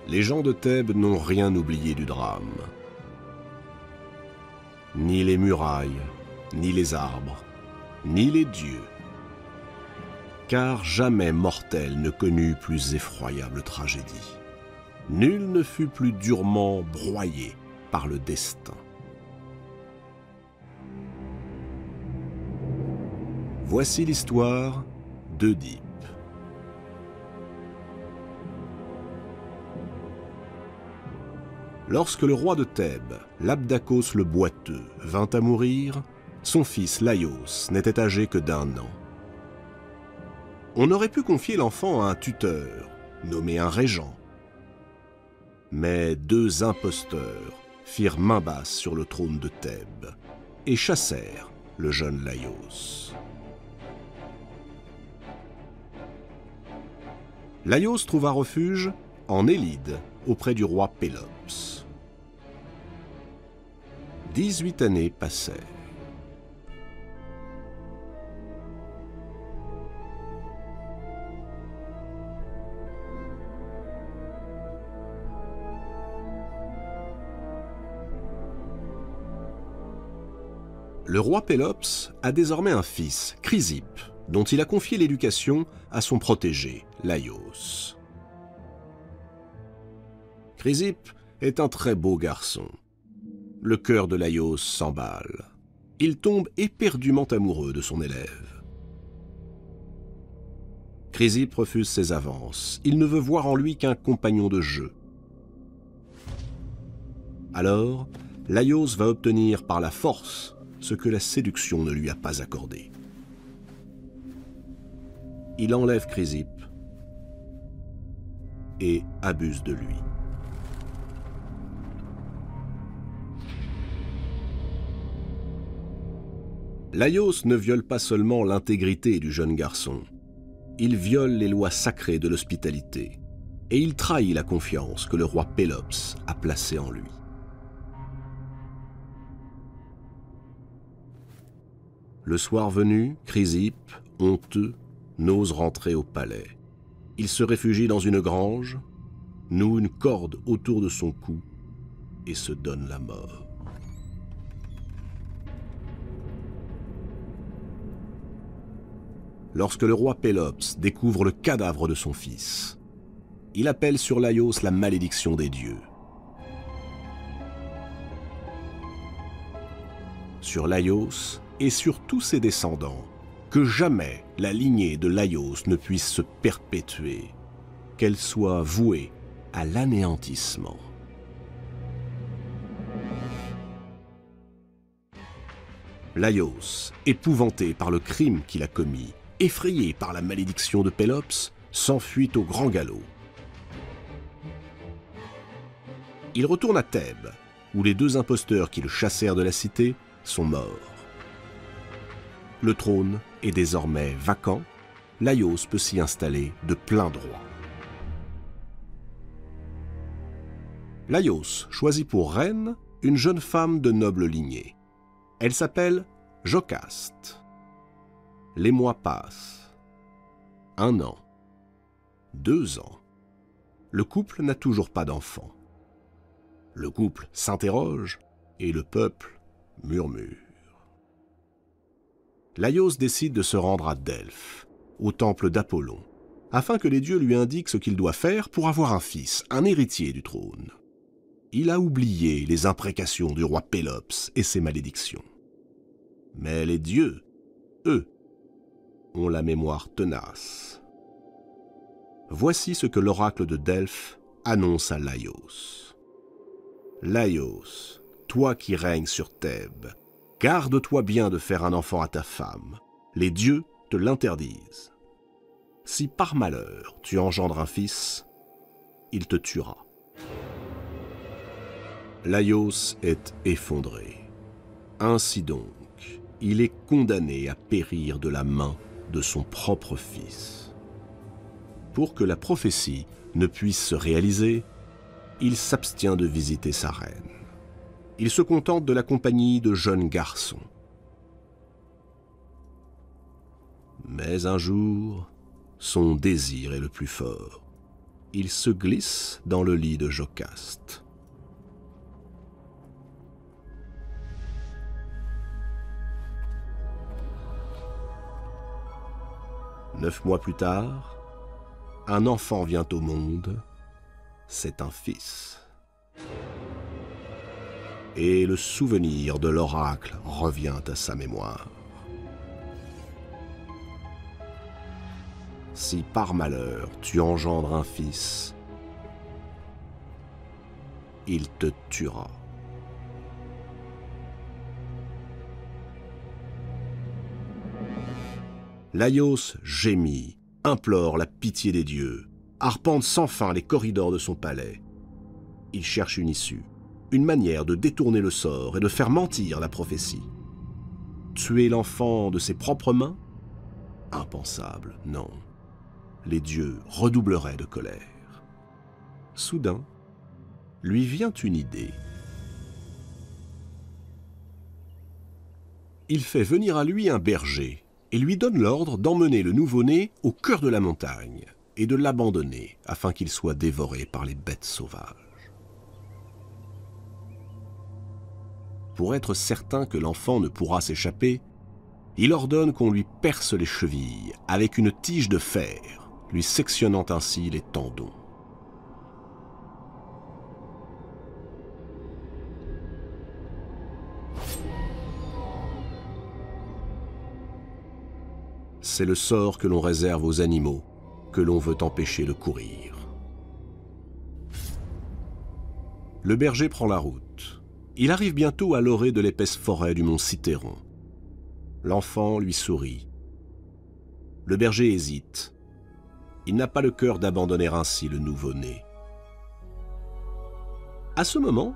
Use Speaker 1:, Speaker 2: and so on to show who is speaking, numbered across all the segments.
Speaker 1: Les gens de Thèbes n'ont rien oublié du drame. Ni les murailles, ni les arbres, ni les dieux. Car jamais mortel ne connut plus effroyable tragédie. Nul ne fut plus durement broyé par le destin. Voici l'histoire d'Œdipe. Lorsque le roi de Thèbes, Labdacos le boiteux, vint à mourir, son fils Laios n'était âgé que d'1 an. On aurait pu confier l'enfant à un tuteur, nommé un régent. Mais 2 imposteurs firent main basse sur le trône de Thèbes et chassèrent le jeune Laios. Laios trouva refuge en Élide, auprès du roi Pélops. 18 années passèrent. Le roi Pélops a désormais un fils, Chrysippe, dont il a confié l'éducation à son protégé, Laios. Chrysippe est un très beau garçon. Le cœur de Laios s'emballe. Il tombe éperdument amoureux de son élève. Chrysippe refuse ses avances. Il ne veut voir en lui qu'un compagnon de jeu. Alors, Laios va obtenir par la force ce que la séduction ne lui a pas accordé. Il enlève Chrysippe et abuse de lui. Laios ne viole pas seulement l'intégrité du jeune garçon, il viole les lois sacrées de l'hospitalité et il trahit la confiance que le roi Pélops a placée en lui. Le soir venu, Chrysippe, honteux, n'ose rentrer au palais. Il se réfugie dans une grange, noue une corde autour de son cou et se donne la mort. Lorsque le roi Pélops découvre le cadavre de son fils, il appelle sur Laios la malédiction des dieux. Sur Laios et sur tous ses descendants, que jamais la lignée de Laios ne puisse se perpétuer, qu'elle soit vouée à l'anéantissement. Laios, épouvanté par le crime qu'il a commis, effrayé par la malédiction de Pélops, s'enfuit au grand galop. Il retourne à Thèbes, où les 2 imposteurs qui le chassèrent de la cité sont morts. Le trône est désormais vacant, Laios peut s'y installer de plein droit. Laios choisit pour reine une jeune femme de noble lignée. Elle s'appelle Jocaste. Les mois passent. 1 an. 2 ans. Le couple n'a toujours pas d'enfant. Le couple s'interroge et le peuple murmure. Laios décide de se rendre à Delphes, au temple d'Apollon, afin que les dieux lui indiquent ce qu'il doit faire pour avoir un fils, un héritier du trône. Il a oublié les imprécations du roi Pélops et ses malédictions. Mais les dieux, eux, ont la mémoire tenace. Voici ce que l'oracle de Delphes annonce à Laios. Laios, toi qui règnes sur Thèbes, garde-toi bien de faire un enfant à ta femme. Les dieux te l'interdisent. Si par malheur tu engendres un fils, il te tuera. Laios est effondré. Ainsi donc, il est condamné à périr de la main de son propre fils. Pour que la prophétie ne puisse se réaliser, il s'abstient de visiter sa reine. Il se contente de la compagnie de jeunes garçons. Mais un jour, son désir est le plus fort. il se glisse dans le lit de Jocaste. Neuf mois plus tard, un enfant vient au monde, c'est un fils. Et le souvenir de l'oracle revient à sa mémoire. Si par malheur tu engendres un fils, il te tuera. Laios gémit, implore la pitié des dieux, arpente sans fin les corridors de son palais. Il cherche une issue, une manière de détourner le sort et de faire mentir la prophétie. Tuer l'enfant de ses propres mains? Impensable, non. Les dieux redoubleraient de colère. Soudain, lui vient une idée. Il fait venir à lui un berger et lui donne l'ordre d'emmener le nouveau-né au cœur de la montagne et de l'abandonner afin qu'il soit dévoré par les bêtes sauvages. Pour être certain que l'enfant ne pourra s'échapper, il ordonne qu'on lui perce les chevilles avec une tige de fer, lui sectionnant ainsi les tendons. C'est le sort que l'on réserve aux animaux, que l'on veut empêcher de courir. Le berger prend la route. Il arrive bientôt à l'orée de l'épaisse forêt du mont Cithéron. L'enfant lui sourit. Le berger hésite. Il n'a pas le cœur d'abandonner ainsi le nouveau-né. À ce moment,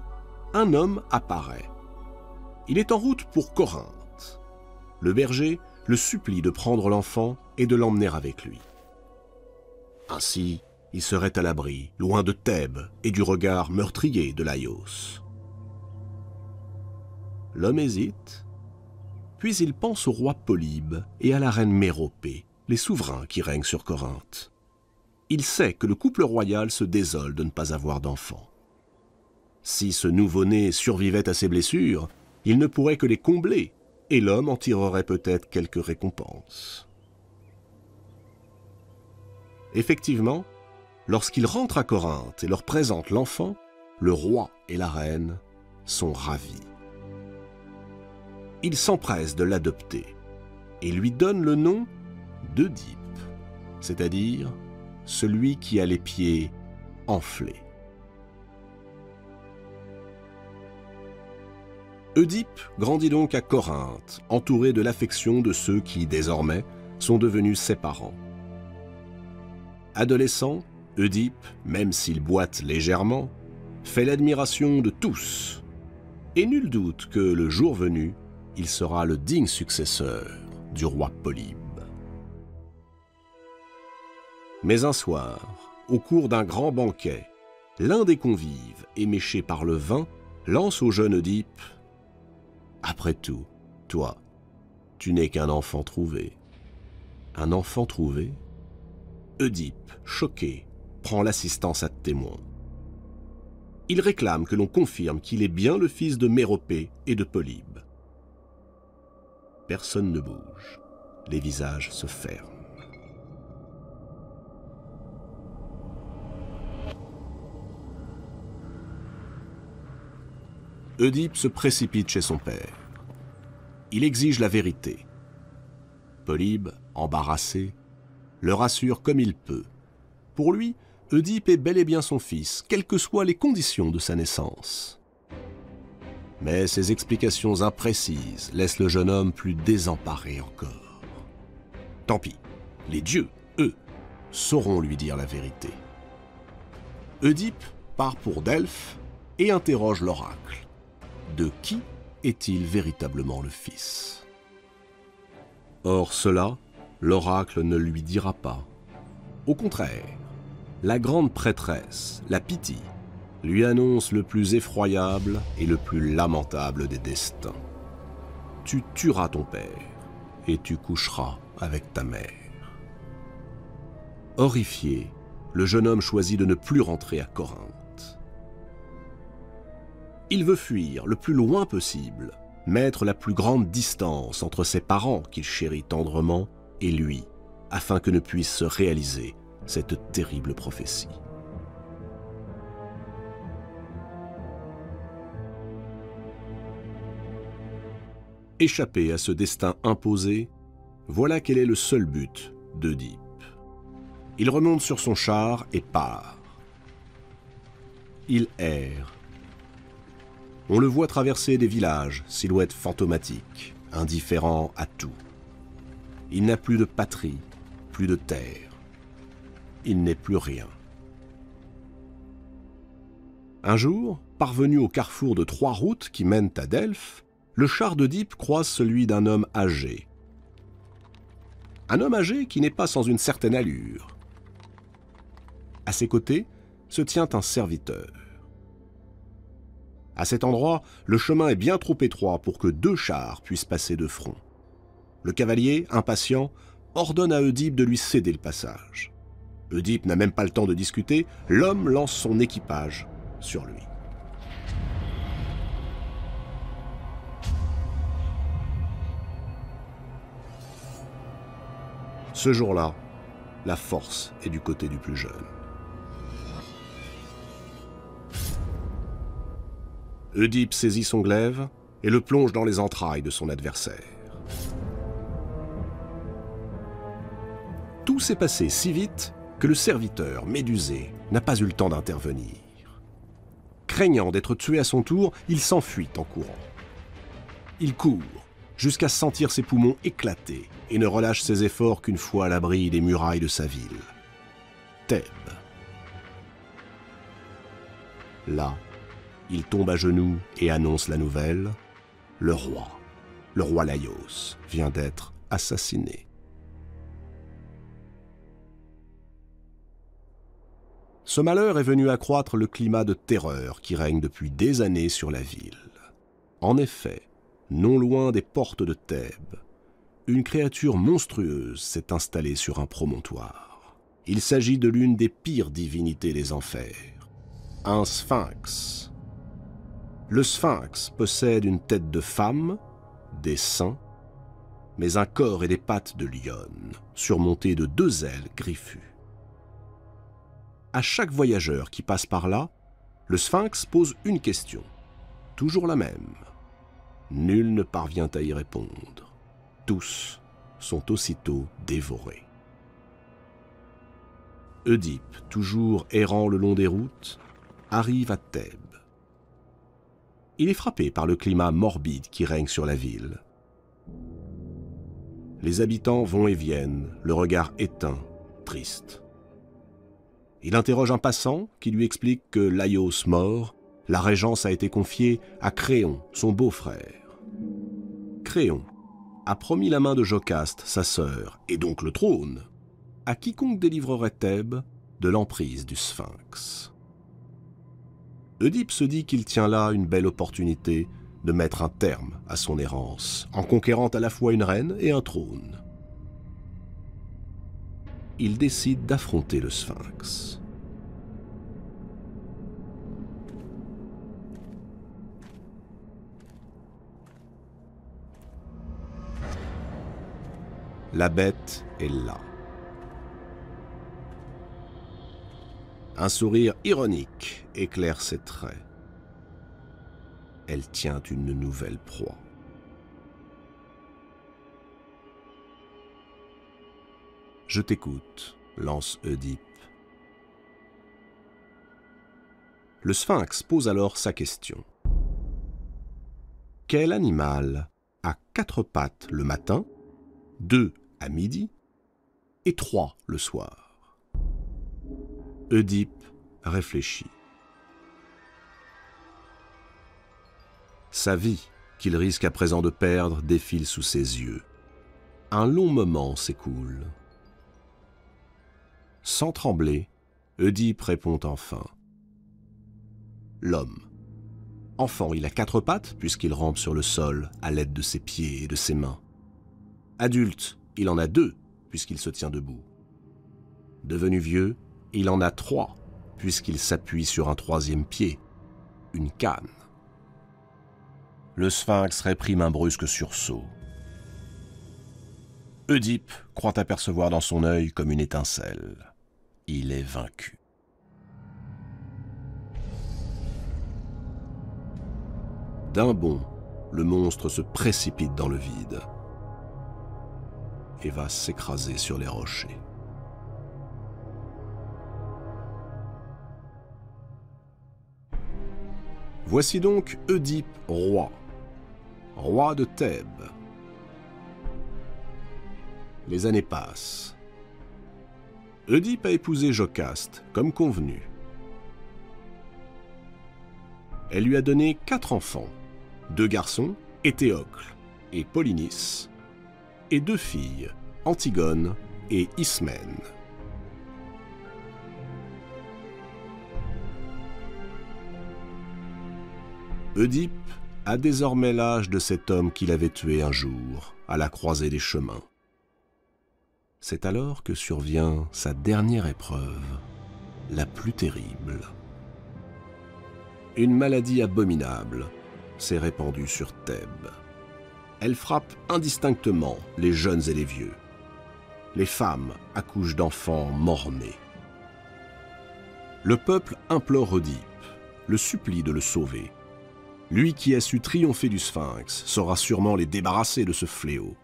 Speaker 1: un homme apparaît. Il est en route pour Corinthe. Le berger le supplie de prendre l'enfant et de l'emmener avec lui. Ainsi, il serait à l'abri, loin de Thèbes et du regard meurtrier de Laios. L'homme hésite, puis il pense au roi Polybe et à la reine Méropée, les souverains qui règnent sur Corinthe. Il sait que le couple royal se désole de ne pas avoir d'enfant. Si ce nouveau-né survivait à ses blessures, il ne pourrait que les combler, et l'homme en tirerait peut-être quelques récompenses. Effectivement, lorsqu'il rentre à Corinthe et leur présente l'enfant, le roi et la reine sont ravis. Ils s'empressent de l'adopter et lui donnent le nom d'Œdipe, c'est-à-dire celui qui a les pieds enflés. Œdipe grandit donc à Corinthe, entouré de l'affection de ceux qui, désormais, sont devenus ses parents. Adolescent, Œdipe, même s'il boite légèrement, fait l'admiration de tous, et nul doute que, le jour venu, il sera le digne successeur du roi Polybe. Mais un soir, au cours d'un grand banquet, l'un des convives, éméché par le vin, lance au jeune Œdipe: « Après tout, toi, tu n'es qu'un enfant trouvé. » Un enfant trouvé? Œdipe, choqué, prend l'assistance à témoin. Il réclame que l'on confirme qu'il est bien le fils de Méropée et de Polybe. Personne ne bouge. Les visages se ferment. Œdipe se précipite chez son père. Il exige la vérité. Polybe, embarrassé, le rassure comme il peut. Pour lui, Œdipe est bel et bien son fils, quelles que soient les conditions de sa naissance. Mais ces explications imprécises laissent le jeune homme plus désemparé encore. Tant pis, les dieux, eux, sauront lui dire la vérité. Œdipe part pour Delphes et interroge l'oracle. De qui est-il véritablement le fils? Or cela, l'oracle ne lui dira pas. Au contraire, la grande prêtresse, la Pythie, lui annonce le plus effroyable et le plus lamentable des destins. Tu tueras ton père et tu coucheras avec ta mère. Horrifié, le jeune homme choisit de ne plus rentrer à Corinthe. Il veut fuir le plus loin possible, mettre la plus grande distance entre ses parents qu'il chérit tendrement et lui, afin que ne puisse se réaliser cette terrible prophétie. Échapper à ce destin imposé, voilà quel est le seul but d'Œdipe. Il remonte sur son char et part. Il erre. On le voit traverser des villages, silhouette fantomatique, indifférent à tout. Il n'a plus de patrie, plus de terre. Il n'est plus rien. Un jour, parvenu au carrefour de 3 routes qui mènent à Delphes, le char d'Œdipe croise celui d'un homme âgé. Un homme âgé qui n'est pas sans une certaine allure. À ses côtés se tient un serviteur. À cet endroit, le chemin est bien trop étroit pour que 2 chars puissent passer de front. Le cavalier, impatient, ordonne à Œdipe de lui céder le passage. Œdipe n'a même pas le temps de discuter, l'homme lance son équipage sur lui. Ce jour-là, la force est du côté du plus jeune. Œdipe saisit son glaive et le plonge dans les entrailles de son adversaire. Tout s'est passé si vite que le serviteur, médusé, n'a pas eu le temps d'intervenir. Craignant d'être tué à son tour, il s'enfuit en courant. Il court jusqu'à sentir ses poumons éclater et ne relâche ses efforts qu'une fois à l'abri des murailles de sa ville, Thèbes. Là, il tombe à genoux et annonce la nouvelle. Le roi Laios, vient d'être assassiné. Ce malheur est venu accroître le climat de terreur qui règne depuis des années sur la ville. En effet, non loin des portes de Thèbes, une créature monstrueuse s'est installée sur un promontoire. Il s'agit de l'une des pires divinités des enfers, un sphinx. Le sphinx possède une tête de femme, des seins, mais un corps et des pattes de lionne, surmontés de 2 ailes griffues. À chaque voyageur qui passe par là, le sphinx pose une question, toujours la même. Nul ne parvient à y répondre. Tous sont aussitôt dévorés. Œdipe, toujours errant le long des routes, arrive à Thèbes. Il est frappé par le climat morbide qui règne sur la ville. Les habitants vont et viennent, le regard éteint, triste. Il interroge un passant qui lui explique que Laios mort, la régence a été confiée à Créon, son beau-frère. Créon a promis la main de Jocaste, sa sœur, et donc le trône, à quiconque délivrerait Thèbes de l'emprise du sphinx. Œdipe se dit qu'il tient là une belle opportunité de mettre un terme à son errance, en conquérant à la fois une reine et un trône. Il décide d'affronter le sphinx. La bête est là. Un sourire ironique éclaire ses traits. Elle tient une nouvelle proie. « Je t'écoute », lance Œdipe. Le sphinx pose alors sa question. Quel animal a 4 pattes le matin, 2 à midi et 3 le soir? Œdipe réfléchit. Sa vie, qu'il risque à présent de perdre, défile sous ses yeux. Un long moment s'écoule. Sans trembler, Œdipe répond enfin. L'homme. Enfant, il a 4 pattes, puisqu'il rampe sur le sol à l'aide de ses pieds et de ses mains. Adulte, il en a 2, puisqu'il se tient debout. Devenu vieux, Il en a 3, puisqu'il s'appuie sur un 3e pied, une canne. Le sphinx réprime un brusque sursaut. Oedipe croit apercevoir dans son œil comme une étincelle. Il est vaincu. D'un bond, le monstre se précipite dans le vide et va s'écraser sur les rochers. Voici donc Oedipe roi, roi de Thèbes. Les années passent. Oedipe a épousé Jocaste, comme convenu. Elle lui a donné 4 enfants, 2 garçons, Éthéocle et Polynice, et 2 filles, Antigone et Ismène. Oedipe a désormais l'âge de cet homme qu'il avait tué un jour, à la croisée des chemins. C'est alors que survient sa dernière épreuve, la plus terrible. Une maladie abominable s'est répandue sur Thèbes. Elle frappe indistinctement les jeunes et les vieux. Les femmes accouchent d'enfants mort-nés. Le peuple implore Oedipe, le supplie de le sauver. Lui qui a su triompher du sphinx saura sûrement les débarrasser de ce fléau.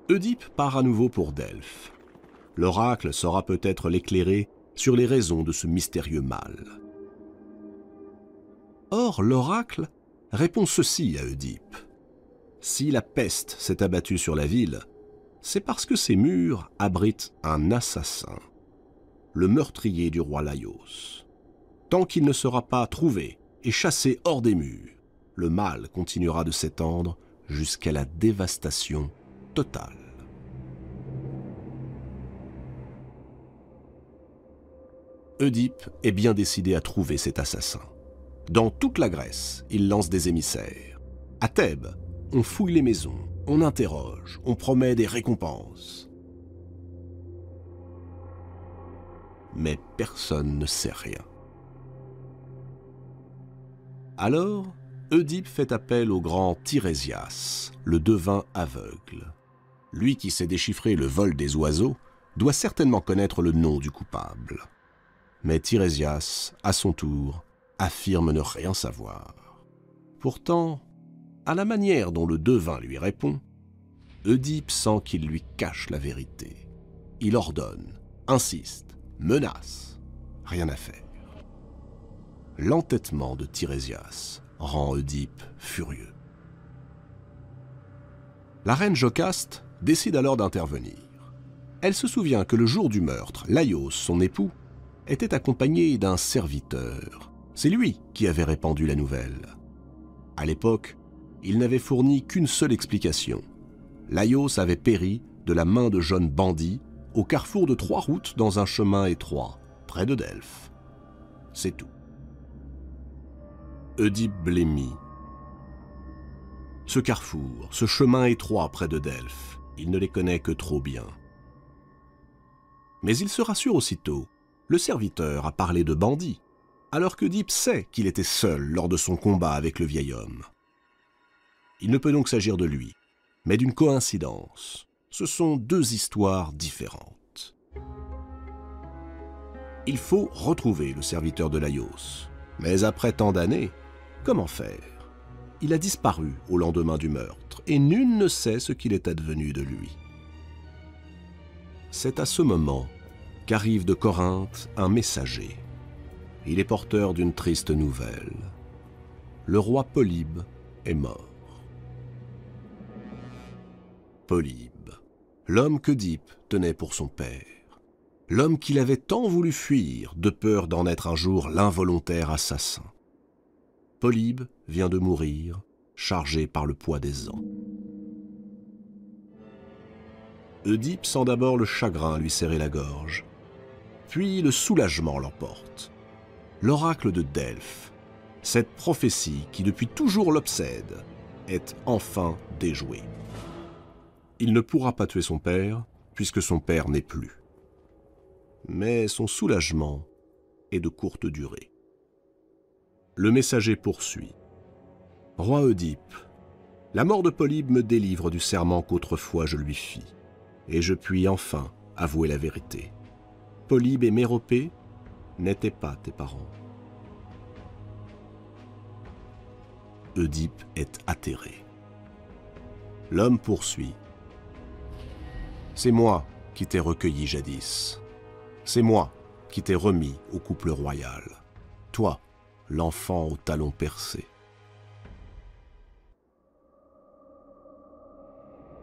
Speaker 1: Oedipe part à nouveau pour Delphes. L'oracle saura peut-être l'éclairer sur les raisons de ce mystérieux mal. Or, l'oracle répond ceci à Oedipe. Si la peste s'est abattue sur la ville, c'est parce que ses murs abritent un assassin, le meurtrier du roi Laios. Tant qu'il ne sera pas trouvé et chassé hors des murs, le mal continuera de s'étendre jusqu'à la dévastation totale. Oedipe est bien décidé à trouver cet assassin. Dans toute la Grèce, il lance des émissaires. À Thèbes, on fouille les maisons, on interroge, on promet des récompenses. Mais personne ne sait rien. Alors, Oedipe fait appel au grand Tirésias, le devin aveugle. Lui qui sait déchiffrer le vol des oiseaux doit certainement connaître le nom du coupable. Mais Tirésias, à son tour, affirme ne rien savoir. Pourtant, à la manière dont le devin lui répond, Oedipe sent qu'il lui cache la vérité. Il ordonne, insiste, menace, rien à faire. L'entêtement de Tirésias rend Oedipe furieux. La reine Jocaste décide alors d'intervenir. Elle se souvient que le jour du meurtre, Laios, son époux, était accompagné d'un serviteur. C'est lui qui avait répandu la nouvelle. À l'époque, il n'avait fourni qu'une seule explication. Laios avait péri de la main de jeunes bandits au carrefour de 3 routes dans un chemin étroit, près de Delphes. C'est tout. Oedipe blêmit. Ce carrefour, ce chemin étroit près de Delphes, il ne les connaît que trop bien. Mais il se rassure aussitôt. Le serviteur a parlé de bandits, alors qu'Oedipe sait qu'il était seul lors de son combat avec le vieil homme. Il ne peut donc s'agir de lui, mais d'une coïncidence. Ce sont 2 histoires différentes. Il faut retrouver le serviteur de Laios. Mais après tant d'années, comment faire? Il a disparu au lendemain du meurtre, et nul ne sait ce qu'il est advenu de lui. C'est à ce moment qu'arrive de Corinthe un messager. Il est porteur d'une triste nouvelle. Le roi Polybe est mort. Polybe, l'homme qu'Oedipe tenait pour son père. L'homme qu'il avait tant voulu fuir, de peur d'en être un jour l'involontaire assassin. Polybe vient de mourir, chargé par le poids des ans. Oedipe sent d'abord le chagrin lui serrer la gorge, puis le soulagement l'emporte. L'oracle de Delphes, cette prophétie qui depuis toujours l'obsède, est enfin déjouée. Il ne pourra pas tuer son père, puisque son père n'est plus. mais son soulagement est de courte durée. Le messager poursuit. « Roi Oedipe, la mort de Polybe me délivre du serment qu'autrefois je lui fis, et je puis enfin avouer la vérité. Polybe et Méropée n'étaient pas tes parents. » Oedipe est atterré. L'homme poursuit. « C'est moi qui t'ai recueilli jadis. C'est moi qui t'ai remis au couple royal. Toi, l'enfant aux talons percés. »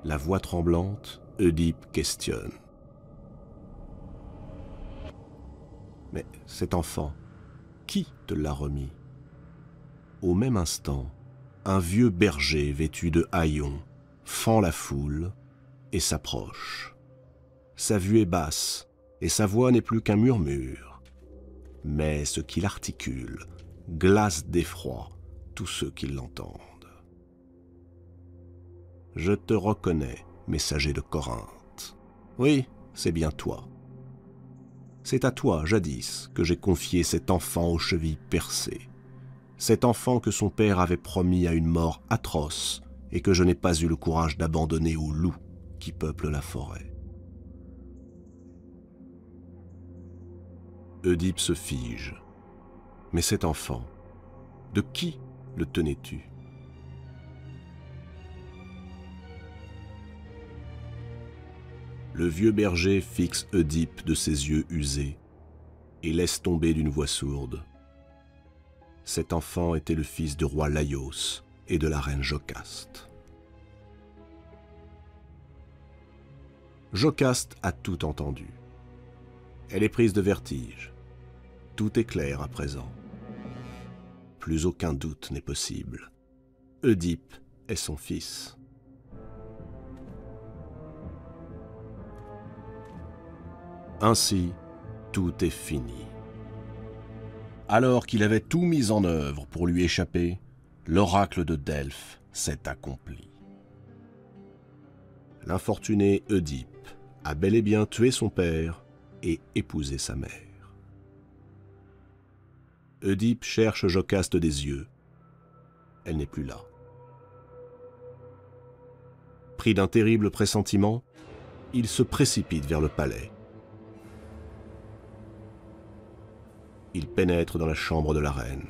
Speaker 1: La voix tremblante, Oedipe questionne. « Mais cet enfant, qui te l'a remis ?» Au même instant, un vieux berger vêtu de haillons fend la foule et s'approche. Sa vue est basse et sa voix n'est plus qu'un murmure. Mais ce qu'il articule glace d'effroi tous ceux qui l'entendent. « Je te reconnais, messager de Corinthe. Oui, c'est bien toi. C'est à toi, jadis, que j'ai confié cet enfant aux chevilles percées. Cet enfant que son père avait promis à une mort atroce et que je n'ai pas eu le courage d'abandonner aux loups qui peuplent la forêt. » Oedipe se fige. Mais cet enfant, de qui le tenais-tu ? Le vieux berger fixe Oedipe de ses yeux usés et laisse tomber d'une voix sourde. Cet enfant était le fils du roi Laios et de la reine Jocaste. Jocaste a tout entendu. Elle est prise de vertige. Tout est clair à présent. Plus aucun doute n'est possible. Oedipe est son fils. Ainsi, tout est fini. Alors qu'il avait tout mis en œuvre pour lui échapper, l'oracle de Delphes s'est accompli. L'infortuné Oedipe a bel et bien tué son père et épousé sa mère. Oedipe cherche Jocaste des yeux. Elle n'est plus là. Pris d'un terrible pressentiment, il se précipite vers le palais. Il pénètre dans la chambre de la reine.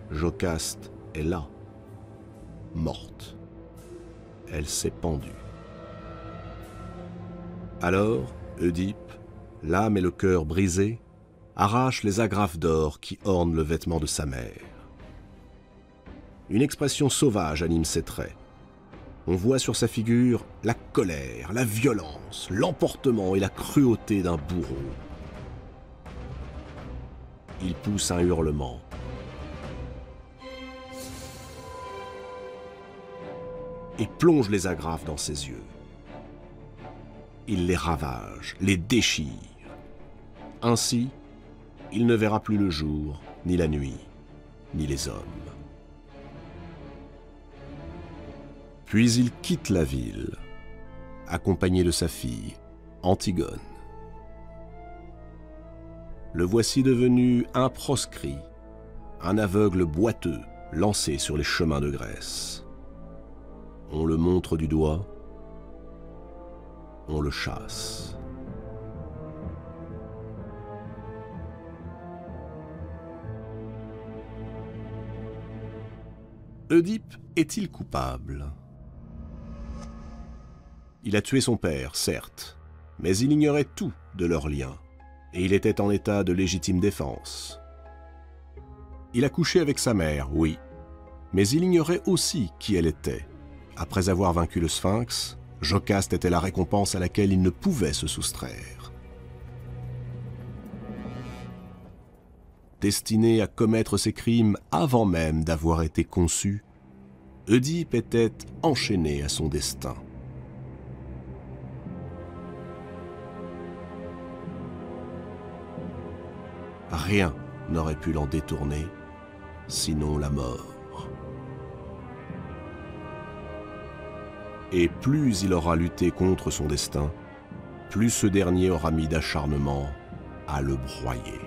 Speaker 1: Jocaste est là, morte. Elle s'est pendue. Alors, Oedipe, l'âme et le cœur brisés, arrache les agrafes d'or qui ornent le vêtement de sa mère. Une expression sauvage anime ses traits. On voit sur sa figure la colère, la violence, l'emportement et la cruauté d'un bourreau. Il pousse un hurlement. Et plonge les agrafes dans ses yeux. Il les ravage, les déchire. Ainsi, il ne verra plus le jour, ni la nuit, ni les hommes. Puis il quitte la ville, accompagné de sa fille, Antigone. Le voici devenu un proscrit, un aveugle boiteux lancé sur les chemins de Grèce. On le montre du doigt, on le chasse. Oedipe est-il coupable ? Il a tué son père, certes, mais il ignorait tout de leur lien. Et il était en état de légitime défense. Il a couché avec sa mère, oui, mais il ignorait aussi qui elle était. Après avoir vaincu le Sphinx, Jocaste était la récompense à laquelle il ne pouvait se soustraire. Destiné à commettre ses crimes avant même d'avoir été conçu, Oedipe était enchaîné à son destin. Rien n'aurait pu l'en détourner, sinon la mort. Et plus il aura lutté contre son destin, plus ce dernier aura mis d'acharnement à le broyer.